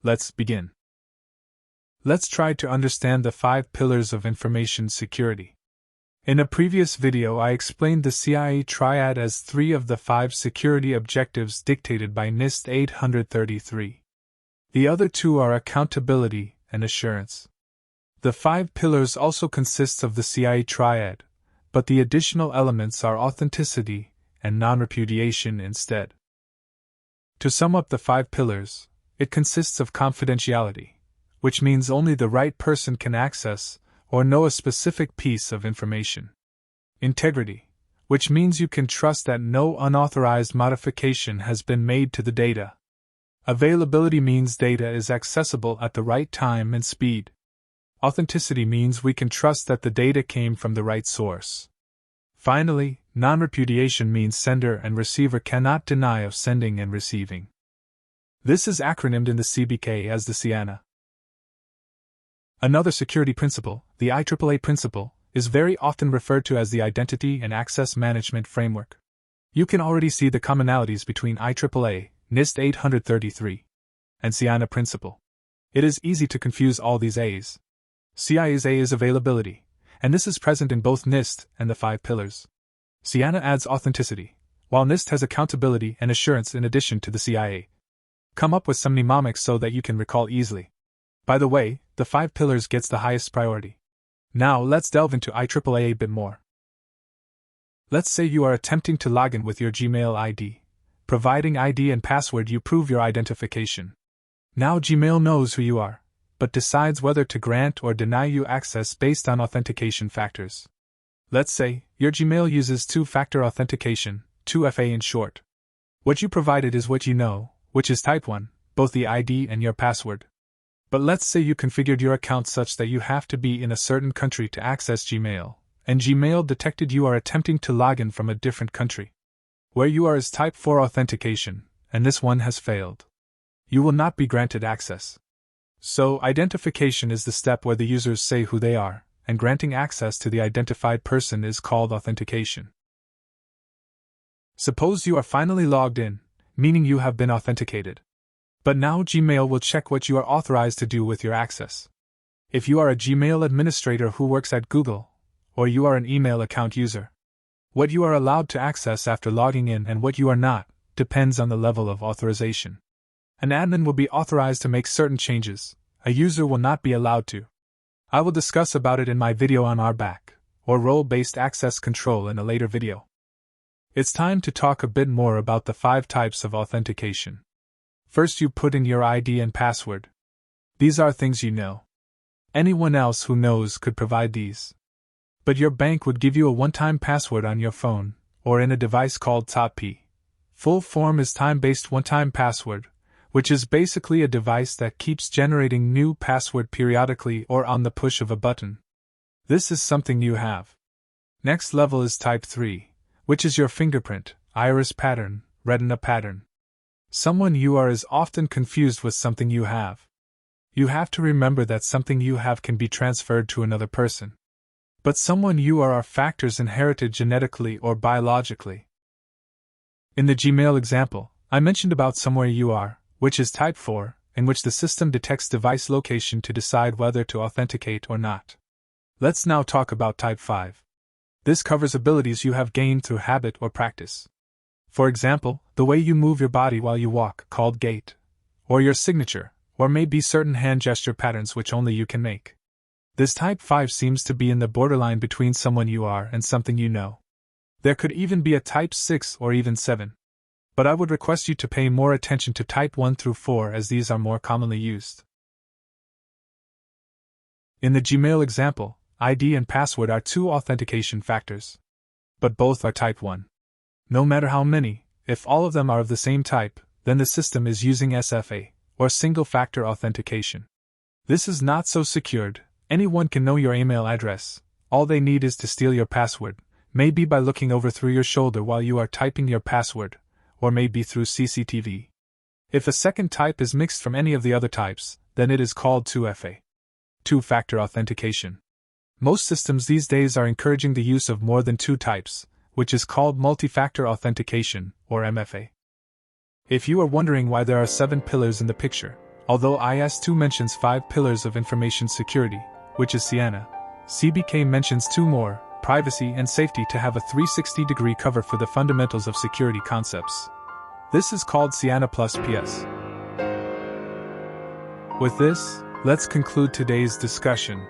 Let's begin. Let's try to understand the 5 pillars of information security. In a previous video, I explained the CIA triad as 3 of the 5 security objectives dictated by NIST 833. The other 2 are accountability and assurance. The 5 pillars also consist of the CIA triad, but the additional elements are authenticity and non-repudiation instead. To sum up the 5 pillars, it consists of confidentiality, which means only the right person can access or know a specific piece of information. Integrity, which means you can trust that no unauthorized modification has been made to the data. Availability means data is accessible at the right time and speed. Authenticity means we can trust that the data came from the right source. Finally, non-repudiation means sender and receiver cannot deny of sending and receiving. This is acronymed in the CBK as the CIANA. Another security principle, the IAAA principle, is very often referred to as the Identity and Access Management Framework. You can already see the commonalities between IAAA, NIST 833, and CIANA principle. It is easy to confuse all these A's. CIA is availability, and this is present in both NIST and the 5 pillars. CIANA adds authenticity, while NIST has accountability and assurance in addition to the CIA. Come up with some mnemonics so that you can recall easily. By the way, the 5 pillars gets the highest priority. Now let's delve into IAAA a bit more. Let's say you are attempting to log in with your Gmail ID. Providing ID and password, you prove your identification. Now Gmail knows who you are, but decides whether to grant or deny you access based on authentication factors. Let's say your Gmail uses 2-factor authentication, 2FA in short. What you provided is what you know, which is type 1, both the ID and your password. But let's say you configured your account such that you have to be in a certain country to access Gmail, and Gmail detected you are attempting to log in from a different country. Where you are is type 4 authentication, and this one has failed. You will not be granted access. So, identification is the step where the users say who they are, and granting access to the identified person is called authentication. Suppose you are finally logged in, meaning you have been authenticated. But now Gmail will check what you are authorized to do with your access. If you are a Gmail administrator who works at Google, or you are an email account user, what you are allowed to access after logging in and what you are not depends on the level of authorization. An admin will be authorized to make certain changes. A user will not be allowed to. I will discuss about it in my video on RBAC, or role-based access control, in a later video. It's time to talk a bit more about the 5 types of authentication. First, you put in your ID and password. These are things you know. Anyone else who knows could provide these. But your bank would give you a one-time password on your phone, or in a device called TOP. Full form is time-based one-time password, which is basically a device that keeps generating new password periodically or on the push of a button. This is something you have. Next level is type 3, which is your fingerprint, iris pattern, retina pattern. Someone you are is often confused with something you have. You have to remember that something you have can be transferred to another person. But someone you are factors inherited genetically or biologically. In the Gmail example, I mentioned about somewhere you are, which is type 4, in which the system detects device location to decide whether to authenticate or not. Let's now talk about type 5. This covers abilities you have gained through habit or practice. For example, the way you move your body while you walk, called gait, or your signature, or maybe certain hand gesture patterns which only you can make. This type 5 seems to be in the borderline between someone you are and something you know. There could even be a type 6 or even 7. But I would request you to pay more attention to type 1 through 4 as these are more commonly used. In the Gmail example, ID and password are 2 authentication factors. But both are type 1. No matter how many, if all of them are of the same type, then the system is using SFA, or single-factor authentication. This is not so secured. Anyone can know your email address. All they need is to steal your password, maybe by looking over through your shoulder while you are typing your password, or maybe through CCTV. If a second type is mixed from any of the other types, then it is called 2FA. 2-factor authentication. Most systems these days are encouraging the use of more than 2 types, which is called multi-factor authentication, or MFA. If you are wondering why there are 7 pillars in the picture, Although IS2 mentions 5 pillars of information security, which is CIANA, CBK mentions 2 more, privacy and safety, to have a 360-degree cover for the fundamentals of security concepts. This is called CIANA+PS. With this, let's conclude today's discussion.